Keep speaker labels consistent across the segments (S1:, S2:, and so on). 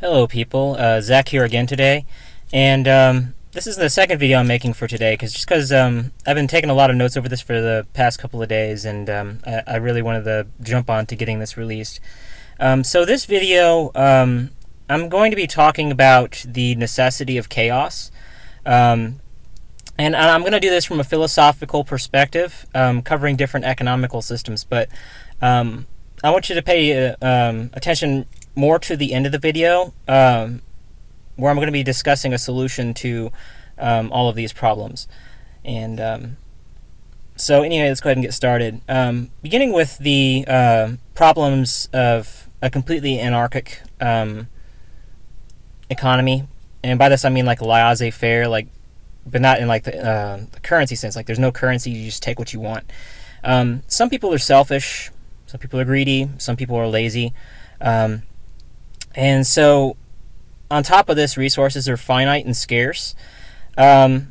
S1: Hello people, Zach here again today, and this is the second video I'm making for today because I've been taking a lot of notes over this for the past couple of days, and I really wanted to jump on to getting this released. So this video, I'm going to be talking about the necessity of chaos, and I'm going to do this from a philosophical perspective, covering different economical systems, but I want you to pay attention more to the end of the video, where I'm going to be discussing a solution to all of these problems. And so anyway, let's go ahead and get started. Beginning with the problems of a completely anarchic economy, and by this I mean like laissez-faire, but not in like the currency sense. Like there's no currency, you just take what you want. Some people are selfish, some people are greedy, some people are lazy. And so, on top of this, resources are finite and scarce. So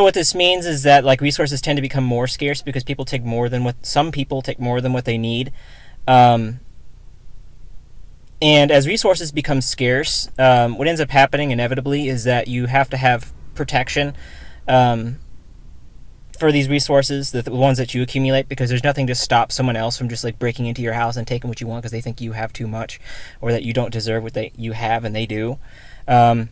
S1: what this means is that resources tend to become more scarce because people take more than what some people take more than what they need. And as resources become scarce, what ends up happening inevitably is that you have to have protection for these resources, the ones that you accumulate, because there's nothing to stop someone else from just breaking into your house and taking what you want because they think you have too much or that you don't deserve what you have and they do. And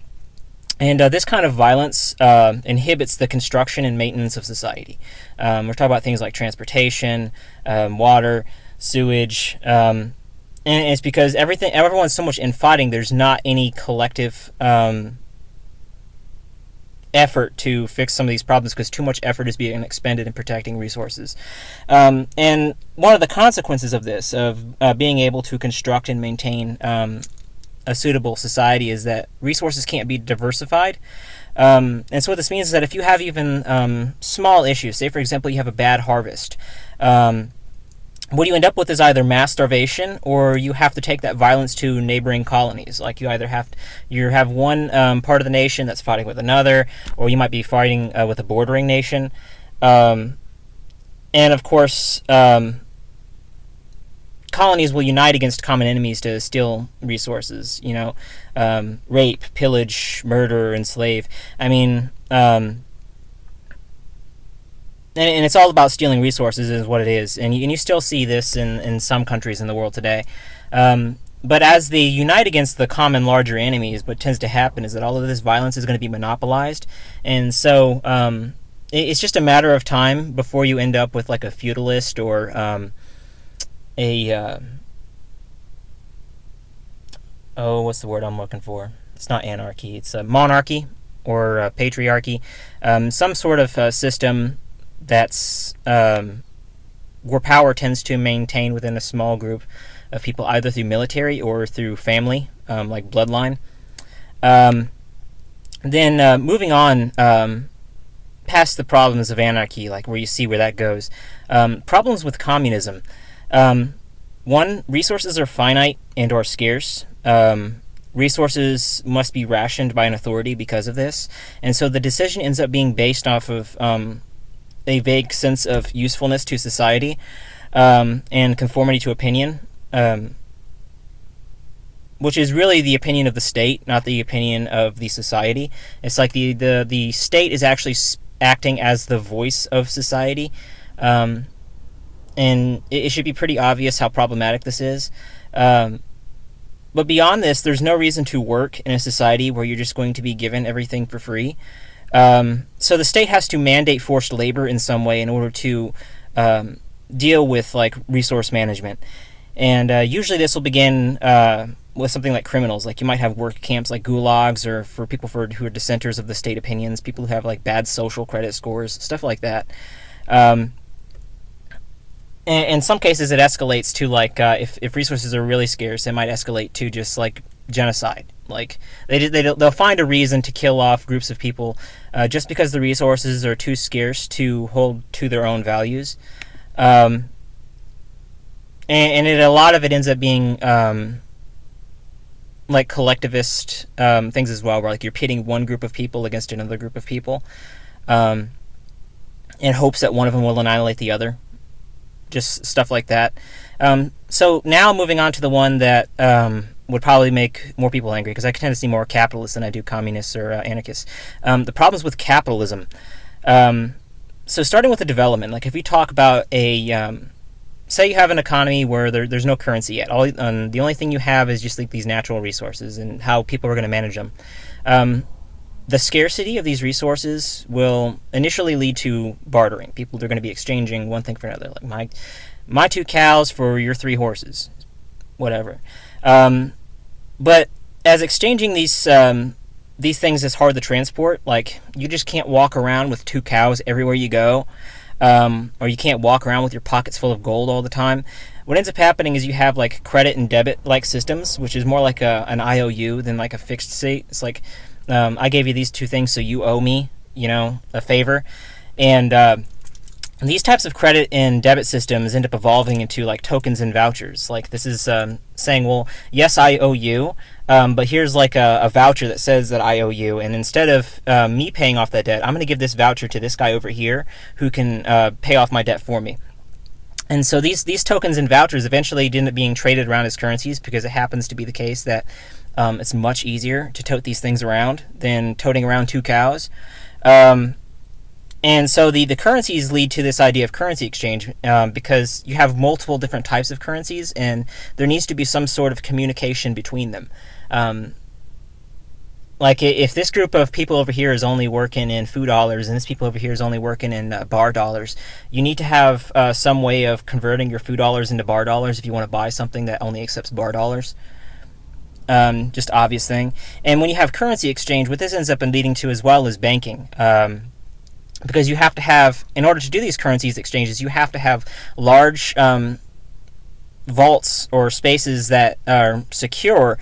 S1: this kind of violence inhibits the construction and maintenance of society. We're talking about things like transportation, water, sewage, and it's because everyone's so much infighting, there's not any collective effort to fix some of these problems because too much effort is being expended in protecting resources. And one of the consequences of this, of being able to construct and maintain a suitable society, is that resources can't be diversified. And so what this means is that if you have even small issues, say for example you have a bad harvest, what you end up with is either mass starvation, or you have to take that violence to neighboring colonies. Like you either have one part of the nation that's fighting with another, or you might be fighting with a bordering nation. And of course, colonies will unite against common enemies to steal resources. Rape, pillage, murder, enslave. I mean. And it's all about stealing resources is what it is. And you still see this in some countries in the world today. But as they unite against the common larger enemies, what tends to happen is that all of this violence is going to be monopolized. And so it's just a matter of time before you end up with a feudalist or what's the word I'm looking for? It's not anarchy. It's a monarchy or patriarchy. Some sort of system that's where power tends to maintain within a small group of people, either through military or through family, like bloodline. Then moving on past the problems of anarchy, where you see where that goes. Problems with communism. One, resources are finite and or scarce. Resources must be rationed by an authority because of this, and so the decision ends up being based off of a vague sense of usefulness to society and conformity to opinion, which is really the opinion of the state, not the opinion of the society. It's like the state is actually acting as the voice of society, and it should be pretty obvious how problematic this is. But beyond this, there's no reason to work in a society where you're just going to be given everything for free. So the state has to mandate forced labor in some way in order to deal with resource management, and usually this will begin with something like criminals. Like you might have work camps like gulags, or for people who are dissenters of the state opinions, people who have bad social credit scores, stuff like that. And in some cases, it escalates to if resources are really scarce, it might escalate to just genocide. They'll find a reason to kill off groups of people just because the resources are too scarce to hold to their own values. And a lot of it ends up being collectivist things as well, where you're pitting one group of people against another group of people in hopes that one of them will annihilate the other. Just stuff like that. So now moving on to the one that would probably make more people angry, because I tend to see more capitalists than I do communists or anarchists. The problems with capitalism. So starting with the development, like if we talk about say you have an economy where there's no currency yet. The only thing you have is just like these natural resources and how people are going to manage them. The scarcity of these resources will initially lead to bartering. People are going to be exchanging one thing for another, like my 2 cows for your 3 horses, whatever. But as exchanging these things is hard to transport, like you just can't walk around with 2 cows everywhere you go. Or you can't walk around with your pockets full of gold all the time. What ends up happening is you have like credit and debit like systems, which is more like an IOU than like a fixed state. It's like I gave you these 2 things, so you owe me, a favor. And these types of credit and debit systems end up evolving into like tokens and vouchers. Like this is saying, well, yes, I owe you, but here's like a voucher that says that I owe you, and instead of me paying off that debt, I'm going to give this voucher to this guy over here who can pay off my debt for me. And so these tokens and vouchers eventually end up being traded around as currencies, because it happens to be the case that it's much easier to tote these things around than toting around 2 cows. And so the currencies lead to this idea of currency exchange, because you have multiple different types of currencies, and there needs to be some sort of communication between them. Like if this group of people over here is only working in food dollars, and this people over here is only working in bar dollars, you need to have some way of converting your food dollars into bar dollars if you want to buy something that only accepts bar dollars. Just obvious thing. And when you have currency exchange, what this ends up leading to as well is banking. Because you have to have, in order to do these currencies exchanges, you have to have large vaults or spaces that are secure,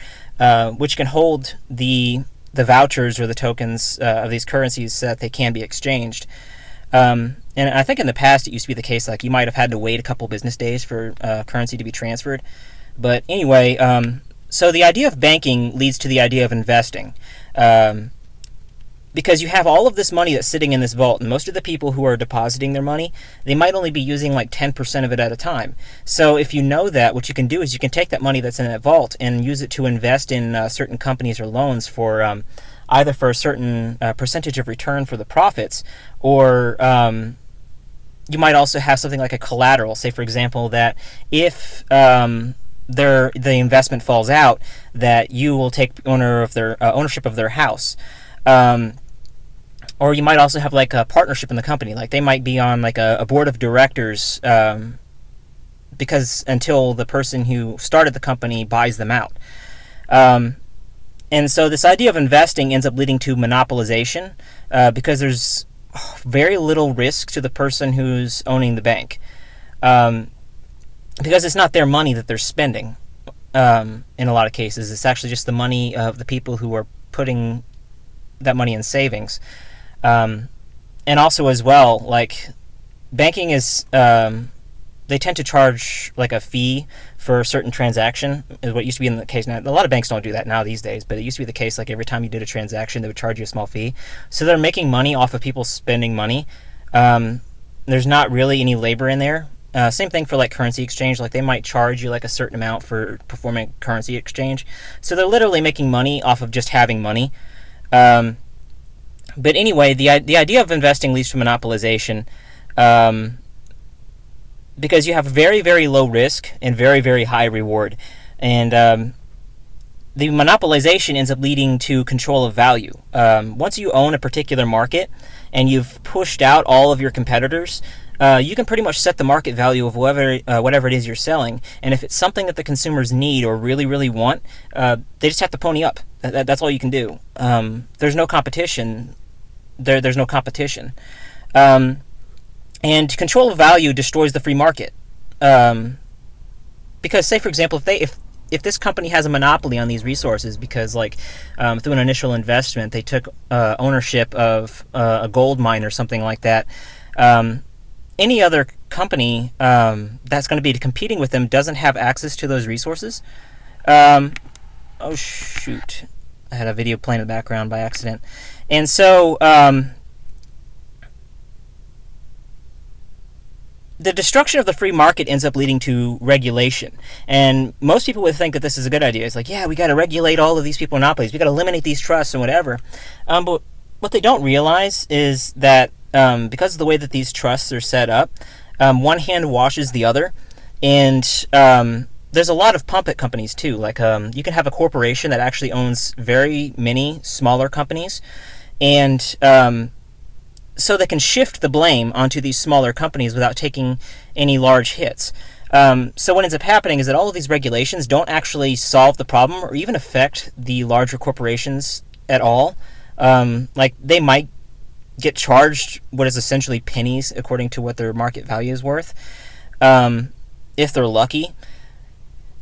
S1: which can hold the vouchers or the tokens of these currencies so that they can be exchanged. And I think in the past it used to be the case, like you might have had to wait a couple business days for currency to be transferred. But anyway, so the idea of banking leads to the idea of investing. Because you have all of this money that's sitting in this vault, and most of the people who are depositing their money, they might only be using like 10% of it at a time. So if you know that, what you can do is you can take that money that's in that vault and use it to invest in certain companies or loans for either for a certain percentage of return for the profits, or you might also have something like a collateral. Say, for example, that if the investment falls out, that you will take ownership of their house. Or you might also have like a partnership in the company. Like they might be on like a board of directors, because until the person who started the company buys them out. And so this idea of investing ends up leading to monopolization, because there's very little risk to the person who's owning the bank, because it's not their money that they're spending. In a lot of cases, it's actually just the money of the people who are putting that money in savings. And also as well, like banking is, they tend to charge like a fee for a certain transaction, is what used to be in the case now. A lot of banks don't do that now these days, but it used to be the case like every time you did a transaction, they would charge you a small fee. So they're making money off of people spending money. There's not really any labor in there. Same thing for like currency exchange. Like they might charge you like a certain amount for performing currency exchange. So they're literally making money off of just having money. But anyway, the idea of investing leads to monopolization, because you have very, very low risk and very, very high reward. And the monopolization ends up leading to control of value. Once you own a particular market and you've pushed out all of your competitors, you can pretty much set the market value of whatever it is you're selling. And if it's something that the consumers need or really, really want, they just have to pony up. That's all you can do. There's no competition. There's no competition. And control of value destroys the free market. Because, say, for example, if this company has a monopoly on these resources because, like, through an initial investment, they took ownership of a gold mine or something like that, any other company that's going to be competing with them doesn't have access to those resources. Oh, shoot. I had a video playing in the background by accident. And so, the destruction of the free market ends up leading to regulation. And most people would think that this is a good idea. It's like, yeah, we got to regulate all of these people monopolies. We got to eliminate these trusts and whatever. But what they don't realize is that because of the way that these trusts are set up, one hand washes the other. And there's a lot of puppet companies too. Like you can have a corporation that actually owns very many smaller companies. And so they can shift the blame onto these smaller companies without taking any large hits. So what ends up happening is that all of these regulations don't actually solve the problem or even affect the larger corporations at all. Like they might get charged what is essentially pennies according to what their market value is worth, if they're lucky.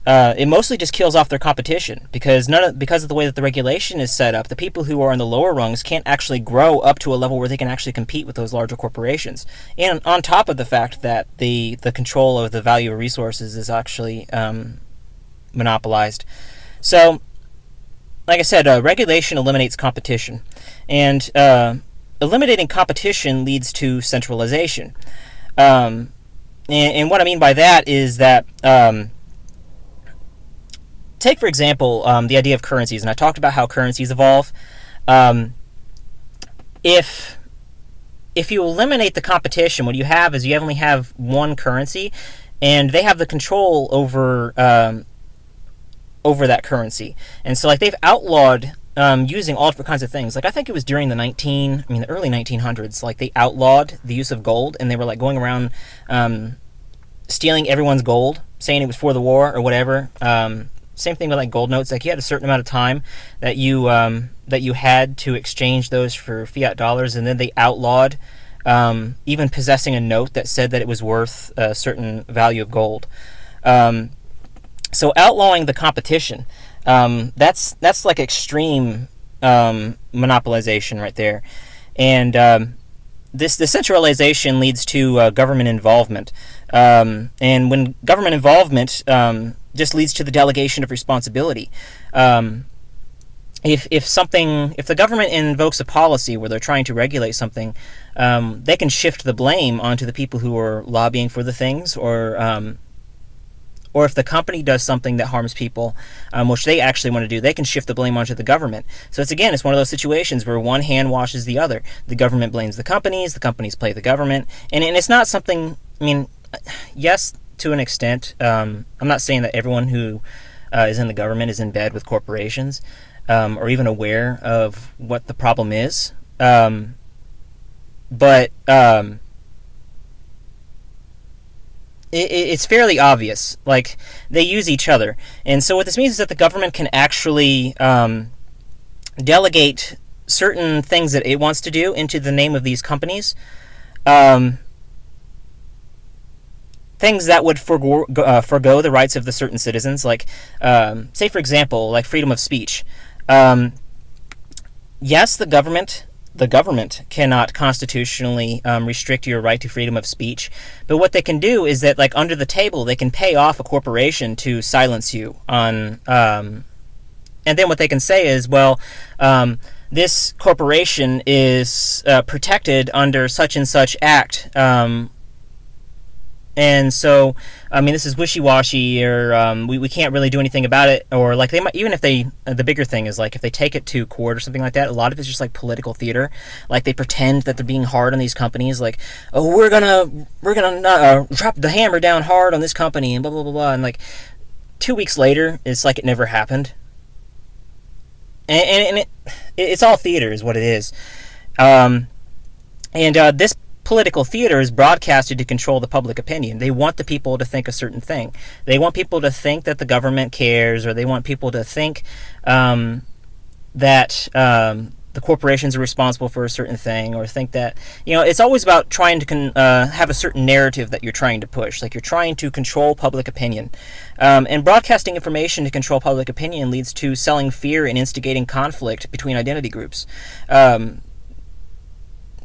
S1: It mostly just kills off their competition because because of the way that the regulation is set up, the people who are in the lower rungs can't actually grow up to a level where they can actually compete with those larger corporations. And on top of the fact that the control of the value of resources is actually monopolized. So, like I said, regulation eliminates competition, and eliminating competition leads to centralization. And what I mean by that is that take, for example, the idea of currencies, and I talked about how currencies evolve. If you eliminate the competition, what you have is you only have one currency, and they have the control over that currency. And so, like, they've outlawed using all different kinds of things. Like, I think it was during the early 1900s. Like, they outlawed the use of gold, and they were like going around stealing everyone's gold, saying it was for the war or whatever. Same thing with like gold notes. Like you had a certain amount of time that you had to exchange those for fiat dollars, and then they outlawed even possessing a note that said that it was worth a certain value of gold. So outlawing the competition, that's like extreme monopolization right there, and this centralization leads to government involvement, and when government involvement just leads to the delegation of responsibility. If the government invokes a policy where they're trying to regulate something, they can shift the blame onto the people who are lobbying for the things, or if the company does something that harms people, which they actually want to do, they can shift the blame onto the government. So it's one of those situations where one hand washes the other. The government blames the companies play the government, and it's not something. I mean, yes, to an extent. I'm not saying that everyone who is in the government is in bed with corporations, or even aware of what the problem is. But it's fairly obvious. Like, they use each other. And so what this means is that the government can actually delegate certain things that it wants to do into the name of these companies. Things that would forgo the rights of the certain citizens, like, say, for example, like freedom of speech. Yes, the government cannot constitutionally restrict your right to freedom of speech, but what they can do is that, like, under the table, they can pay off a corporation to silence you on, and then what they can say is, well, this corporation is protected under such and such act, and so, I mean, this is wishy-washy, or we can't really do anything about it, or like they might, even if they, the bigger thing is like if they take it to court or something like that, a lot of it's just like political theater. Like they pretend that they're being hard on these companies, like, oh, we're gonna drop the hammer down hard on this company, and blah blah blah blah, and like 2 weeks later, it's like it never happened. And it's all theater, is what it is. This political theater is broadcasted to control the public opinion. They want the people to think a certain thing. They want people to think that the government cares, or they want people to think that the corporations are responsible for a certain thing, or think that, it's always about trying to have a certain narrative that you're trying to push. Like, you're trying to control public opinion. And broadcasting information to control public opinion leads to selling fear and instigating conflict between identity groups.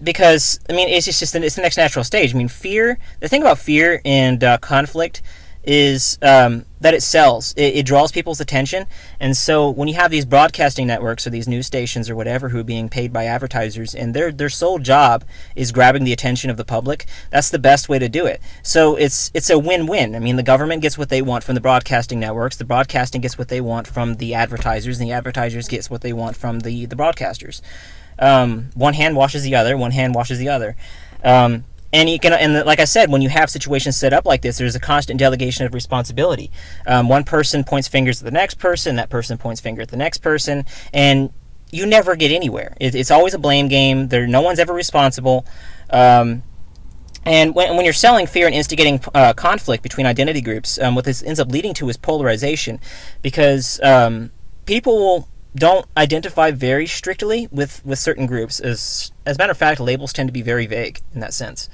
S1: Because, I mean, it's the next natural stage. I mean, fear, the thing about fear and conflict is that it sells. It draws people's attention. And so when you have these broadcasting networks or these news stations or whatever who are being paid by advertisers, and their sole job is grabbing the attention of the public, that's the best way to do it. So it's a win-win. I mean, the government gets what they want from the broadcasting networks, the broadcasting gets what they want from the advertisers, and the advertisers gets what they want from the broadcasters. One hand washes the other, one hand washes the other. And you can, and like I said, when you have situations set up like this, there's a constant delegation of responsibility. One person points fingers at the next person, that person points finger at the next person, and you never get anywhere. It's always a blame game. No one's ever responsible. And when you're selling fear and instigating conflict between identity groups, what this ends up leading to is polarization, because people don't identify very strictly with certain groups. As a matter of fact, labels tend to be very vague in that sense.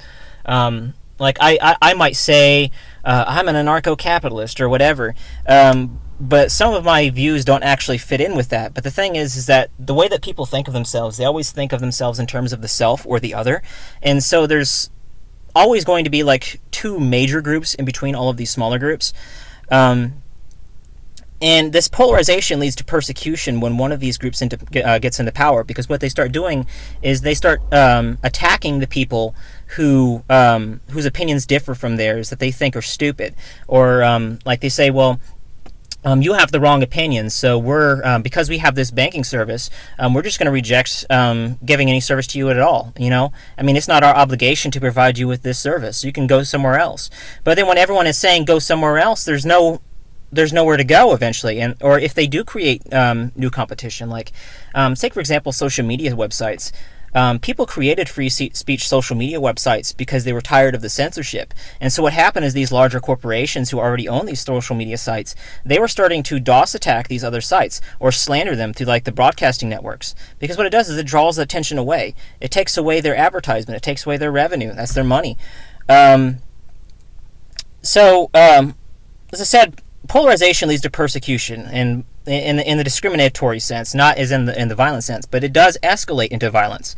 S1: Like I might say I'm an anarcho-capitalist or whatever, but some of my views don't actually fit in with that. But the thing is that the way that people think of themselves, they always think of themselves in terms of the self or the other, and so there's always going to be like two major groups in between all of these smaller groups. And this polarization leads to persecution when one of these groups gets into power, because what they start doing is they start attacking the people whose opinions differ from theirs, that they think are stupid, or like they say, well, you have the wrong opinions, so we're because we have this banking service, we're just going to reject giving any service to you at all. You know, I mean, it's not our obligation to provide you with this service. You can go somewhere else. But then when everyone is saying go somewhere else, there's nowhere to go eventually. And or if they do create new competition, like say for example social media websites. People created free speech social media websites because they were tired of the censorship. And so what happened is these larger corporations who already own these social media sites, they were starting to DOS attack these other sites or slander them through like the broadcasting networks. Because what it does is it draws the attention away. It takes away their advertisement. It takes away their revenue. That's their money. So as I said, polarization leads to persecution, and in the discriminatory sense, not as in the violent sense, but it does escalate into violence.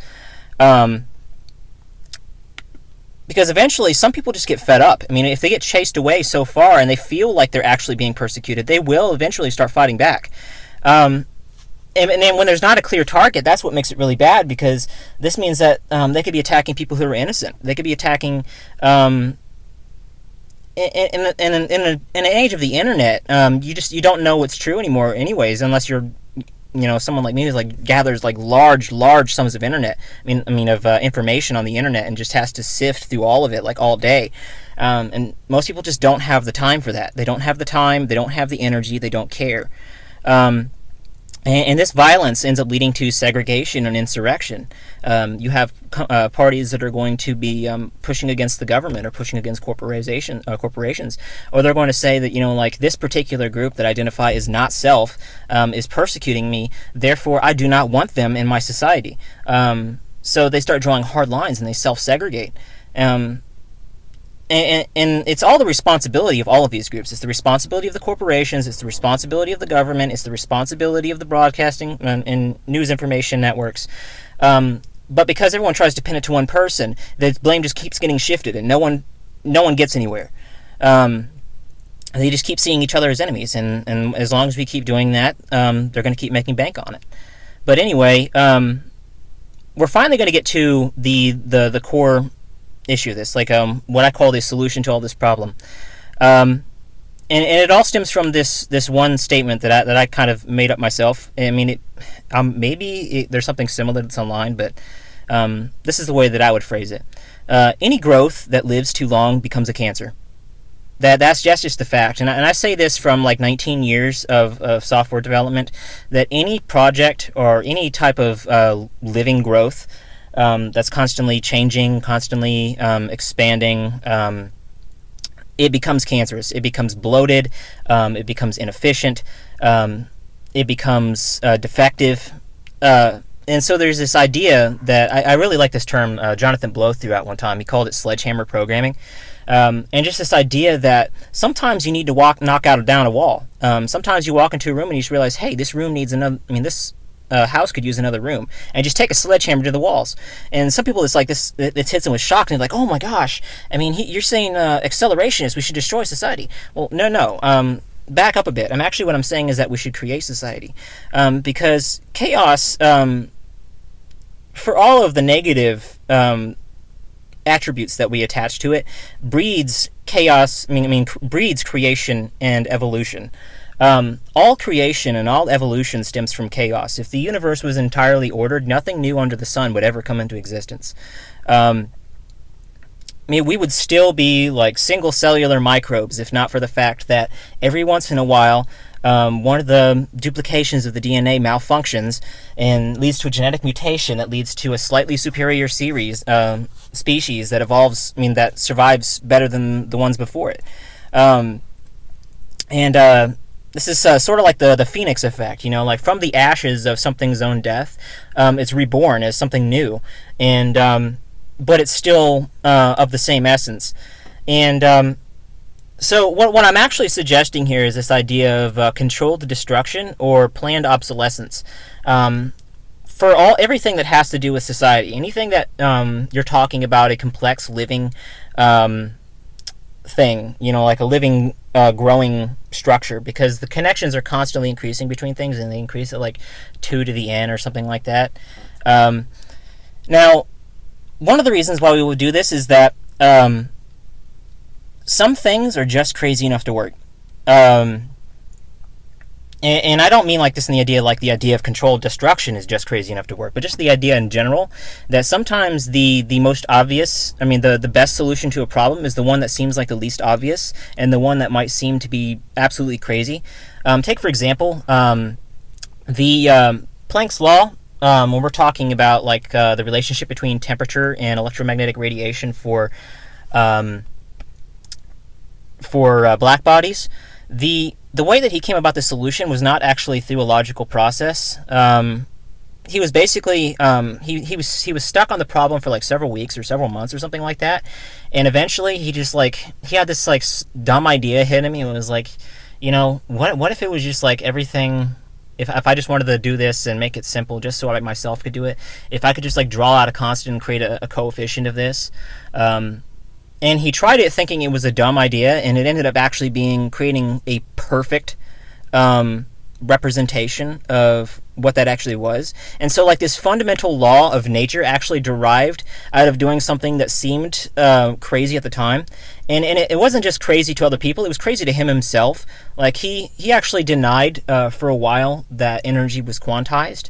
S1: Because eventually some people just get fed up. I mean, if they get chased away so far and they feel like they're actually being persecuted, they will eventually start fighting back. And then when there's not a clear target, that's what makes it really bad, because this means that they could be attacking people who are innocent. They could be attacking... In an age of the internet, you don't know what's true anymore, anyways, unless you're, someone like me who's like gathers like large sums of information on the internet and just has to sift through all of it like all day. And most people just don't have the time for that. They don't have the time. They don't have the energy. They don't care. And this violence ends up leading to segregation and insurrection. You have parties that are going to be pushing against the government or pushing against corporations, or they're going to say that, like this particular group that I identify as not self is persecuting me, therefore I do not want them in my society. So they start drawing hard lines and they self-segregate. And it's all the responsibility of all of these groups. It's the responsibility of the corporations, it's the responsibility of the government, it's the responsibility of the broadcasting and news information networks. But because everyone tries to pin it to one person, the blame just keeps getting shifted, and no one gets anywhere. They just keep seeing each other as enemies, and as long as we keep doing that, they're going to keep making bank on it. But anyway, we're finally going to get to the core issue of this, like what I call the solution to all this problem, and it all stems from this one statement that I kind of made up myself. I mean, there's something similar that's online, but this is the way that I would phrase it. Any growth that lives too long becomes a cancer. That's just the fact, and I say this from like 19 years of software development, that any project or any type of living growth that's constantly changing, constantly expanding, it becomes cancerous. It becomes bloated. It becomes inefficient. It becomes defective. And so there's this idea that I really like this term Jonathan Blow threw out one time. He called it Sledgehammer Programming. And just this idea that sometimes you need to knock down a wall. Sometimes you walk into a room and you just realize, hey, this room needs another. I mean, this house could use another room, and just take a sledgehammer to the walls. And some people, it's like this, it hits them with shock, and they're like, oh my gosh, I mean, you're saying accelerationist, we should destroy society. Well, no. Back up a bit. What I'm saying is that we should create society, because chaos, for all of the negative attributes that we attach to it, breeds chaos. Breeds creation and evolution. All creation and all evolution stems from chaos. If the universe was entirely ordered, nothing new under the sun would ever come into existence. We would still be like single cellular microbes, if not for the fact that every once in a while, one of the duplications of the DNA malfunctions and leads to a genetic mutation that leads to a slightly superior species that evolves, that survives better than the ones before it. This is sort of like the Phoenix effect, like from the ashes of something's own death, it's reborn as something new, and but it's still of the same essence. And so what I'm actually suggesting here is this idea of controlled destruction or planned obsolescence. For everything that has to do with society, anything that you're talking about a complex living thing, like a living growing structure, because the connections are constantly increasing between things, and they increase at like 2 to the n or something like that. Now, one of the reasons why we would do this is that some things are just crazy enough to work. And I don't mean like this in the idea of controlled destruction is just crazy enough to work, but just the idea in general that sometimes the most obvious, the best solution to a problem is the one that seems like the least obvious and the one that might seem to be absolutely crazy. Take, for example, the Planck's law, when we're talking about like the relationship between temperature and electromagnetic radiation for black bodies. The way that he came about the solution was not actually through a logical process. He was basically he was stuck on the problem for like several weeks or several months or something like that, and eventually he had this like dumb idea hit him. He was like, what if it was just like everything. If I just wanted to do this and make it simple, just so I myself could do it, if I could just like draw out a constant and create a coefficient of this. And he tried it thinking it was a dumb idea, and it ended up actually creating a perfect representation of what that actually was. And so like this fundamental law of nature actually derived out of doing something that seemed crazy at the time. And it wasn't just crazy to other people, it was crazy to him himself. Like he actually denied for a while that energy was quantized.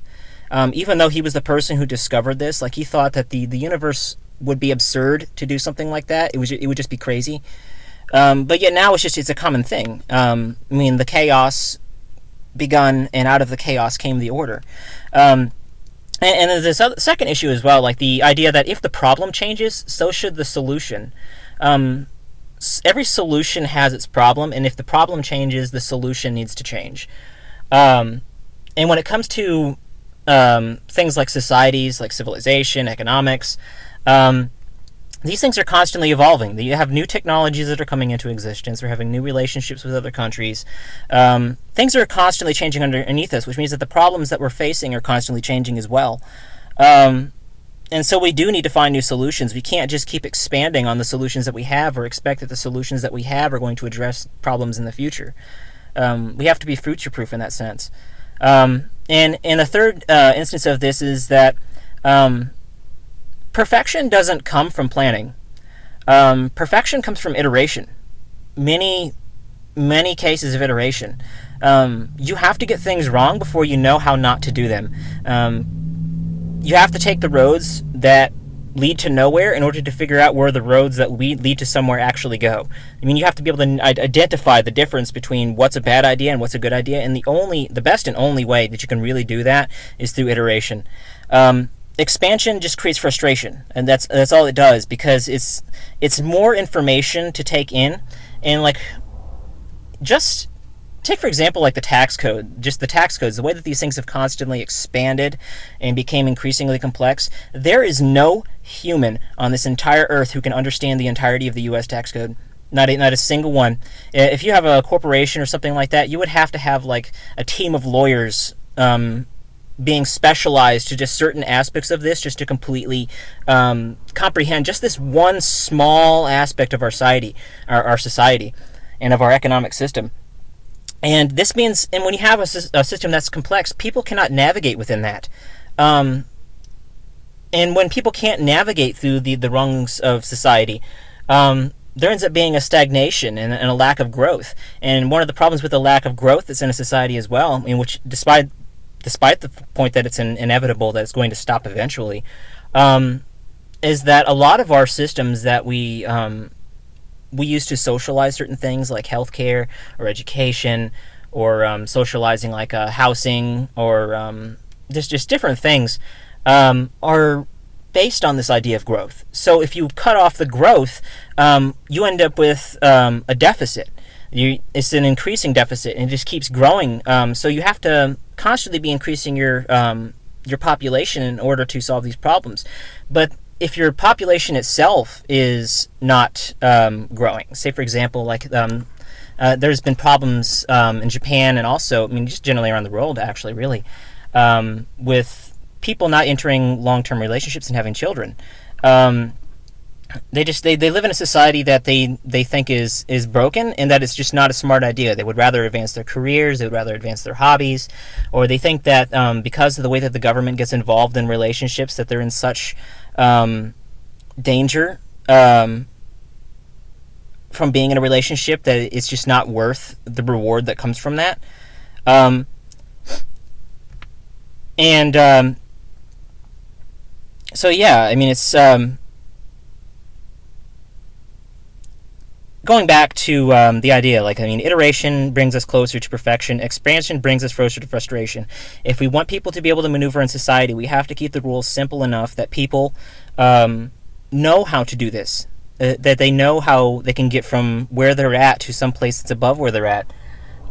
S1: Even though he was the person who discovered this, like he thought that the universe would be absurd to do something like that. It would just be crazy. But yet now it's a common thing. The chaos begun, and out of the chaos came the order. And there's this second issue as well, like the idea that if the problem changes, so should the solution. Every solution has its problem, and if the problem changes, the solution needs to change. And when it comes to things like societies, like civilization, economics, these things are constantly evolving. You have new technologies that are coming into existence. We're having new relationships with other countries. Things are constantly changing underneath us, which means that the problems that we're facing are constantly changing as well. And so we do need to find new solutions. We can't just keep expanding on the solutions that we have or expect that the solutions that we have are going to address problems in the future. We have to be future-proof in that sense. And a third instance of this is that perfection doesn't come from planning. Perfection comes from iteration. Many cases of iteration. You have to get things wrong before you know how not to do them. You have to take the roads that lead to nowhere in order to figure out where the roads that lead to somewhere actually go. You have to be able to identify the difference between what's a bad idea and what's a good idea, and the best and only way that you can really do that is through iteration. Expansion just creates frustration, and that's all it does, because it's more information to take in, and like just take for example like the tax code. Just the tax codes, the way that these things have constantly expanded and became increasingly complex. There is no human on this entire earth who can understand the entirety of the U.S. tax code. Not a single one. If you have a corporation or something like that, you would have to have like a team of lawyers being specialized to just certain aspects of this, just to completely comprehend just this one small aspect of our society, and of our economic system. And this means, and when you have a system that's complex, people cannot navigate within that. And when people can't navigate through the rungs of society, there ends up being a stagnation and a lack of growth. And one of the problems with the lack of growth that's in a society as well, in which, despite the point that it's inevitable that it's going to stop eventually, is that a lot of our systems that we use to socialize certain things like healthcare or education, or socializing like housing, or just different things, are based on this idea of growth. So if you cut off the growth, you end up with a deficit. It's an increasing deficit, and it just keeps growing. So you have to constantly be increasing your population in order to solve these problems. But if your population itself is not growing, say for example, like there's been problems in Japan, and also, I mean, just generally around the world, actually, really, with people not entering long-term relationships and having children. They live in a society that they think is broken, and that it's just not a smart idea. They would rather advance their careers, they would rather advance their hobbies, or they think that because of the way that the government gets involved in relationships, that they're in such danger from being in a relationship that it's just not worth the reward that comes from that. So yeah, I mean, it's going back to the idea, like, I mean, iteration brings us closer to perfection. Expansion brings us closer to frustration. If we want people to be able to maneuver in society, we have to keep the rules simple enough that people know how to do this, that they know how they can get from where they're at to some place that's above where they're at.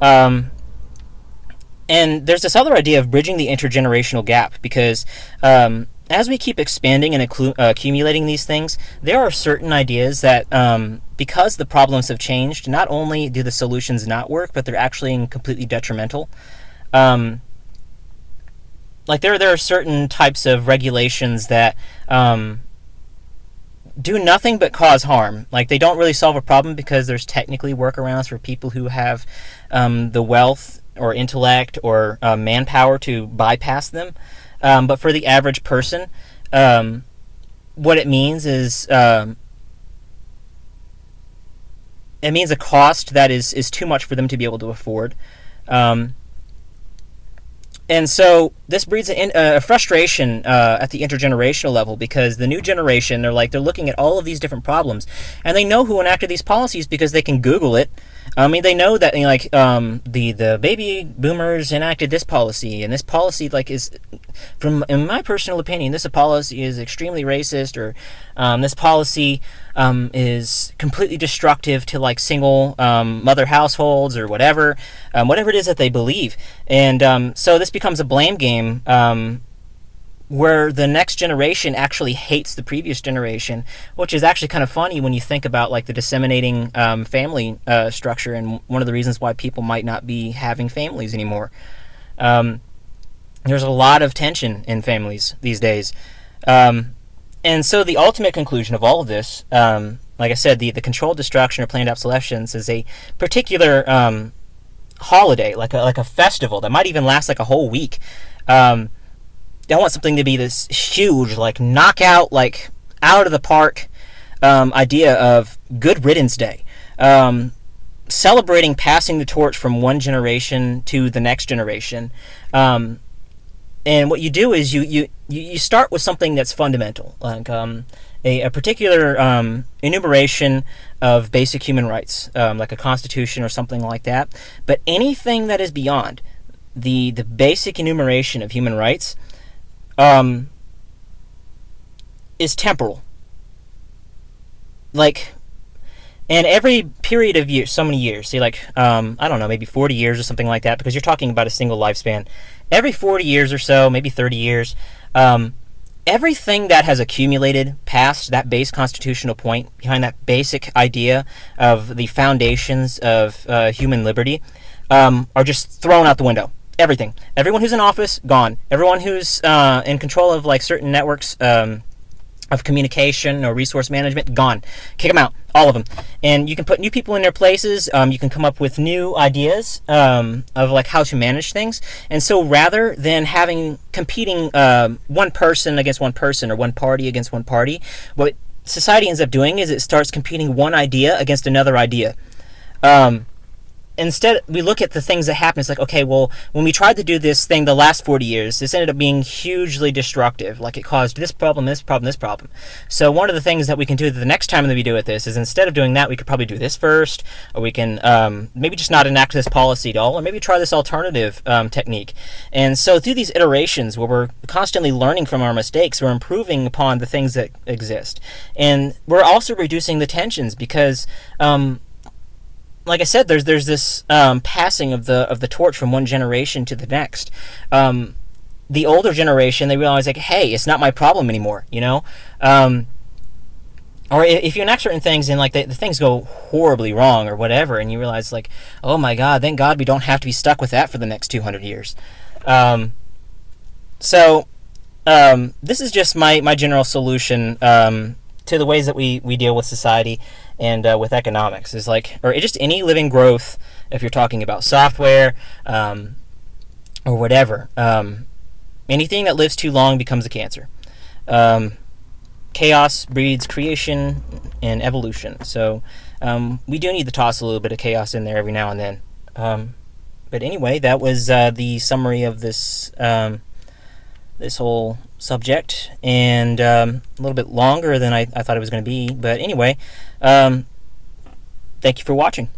S1: And there's this other idea of bridging the intergenerational gap, because as we keep expanding and accumulating these things, there are certain ideas that, because the problems have changed, not only do the solutions not work, but they're actually completely detrimental. Like there are certain types of regulations that do nothing but cause harm. Like, they don't really solve a problem because there's technically workarounds for people who have the wealth or intellect or manpower to bypass them. But for the average person, what it means is it means a cost that is too much for them to be able to afford. And so this breeds a frustration at the intergenerational level, because the new generation, they're looking at all of these different problems, and they know who enacted these policies because they can Google it. I mean, they know that, the baby boomers enacted this policy, and this policy, is, in my personal opinion, this policy is extremely racist, or this policy is completely destructive to, single mother households, or whatever it is that they believe. And so this becomes a blame game, where the next generation actually hates the previous generation, which is actually kind of funny when you think about the disseminating family structure, and one of the reasons why people might not be having families anymore. There's a lot of tension in families these days. And so the ultimate conclusion of all of this, like I said, the controlled destruction or planned obsolescence is a particular holiday, like a festival that might even last a whole week. I want something to be this huge, knockout, out of the park idea of Good Riddance Day. Celebrating passing the torch from one generation to the next generation. And what you do is you start with something that's fundamental, a particular enumeration of basic human rights, like a constitution or something like that. But anything that is beyond the basic enumeration of human rights is temporal. And every period of years, so many years, say I don't know, maybe 40 years or something like that, because you're talking about a single lifespan. Every 40 years or so, maybe 30 years, everything that has accumulated past that base constitutional point, behind that basic idea of the foundations of human liberty, are just thrown out the window. everything. Everyone who's in office, gone. Everyone who's in control of like certain networks of communication or resource management, gone. Kick them out, all of them. And you can put new people in their places. You can come up with new ideas of like how to manage things. And so rather than having competing one person against one person or one party against one party, what society ends up doing is it starts competing one idea against another idea. Instead, we look at the things that happen. It's like, okay, well, when we tried to do this thing the last 40 years, this ended up being hugely destructive. Like, it caused this problem, this problem, this problem. So one of the things that we can do the next time that we do with this is instead of doing that, we could probably do this first, or we can maybe just not enact this policy at all, or maybe try this alternative technique. And so through these iterations where we're constantly learning from our mistakes, we're improving upon the things that exist. And we're also reducing the tensions because like I said, there's this passing of the torch from one generation to the next. The older generation, they realize like, hey, it's not my problem anymore, you know. Or if you enact certain things and like the things go horribly wrong or whatever, and you realize like, oh my God, thank God we don't have to be stuck with that for the next 200 years. So this is just my general solution to the ways that we deal with society and with economics, is like, or just any living growth, if you're talking about software or whatever. Anything that lives too long becomes a cancer. Chaos breeds creation and evolution. So we do need to toss a little bit of chaos in there every now and then. But anyway, that was the summary of this this whole subject, and a little bit longer than I thought it was going to be. But anyway, thank you for watching.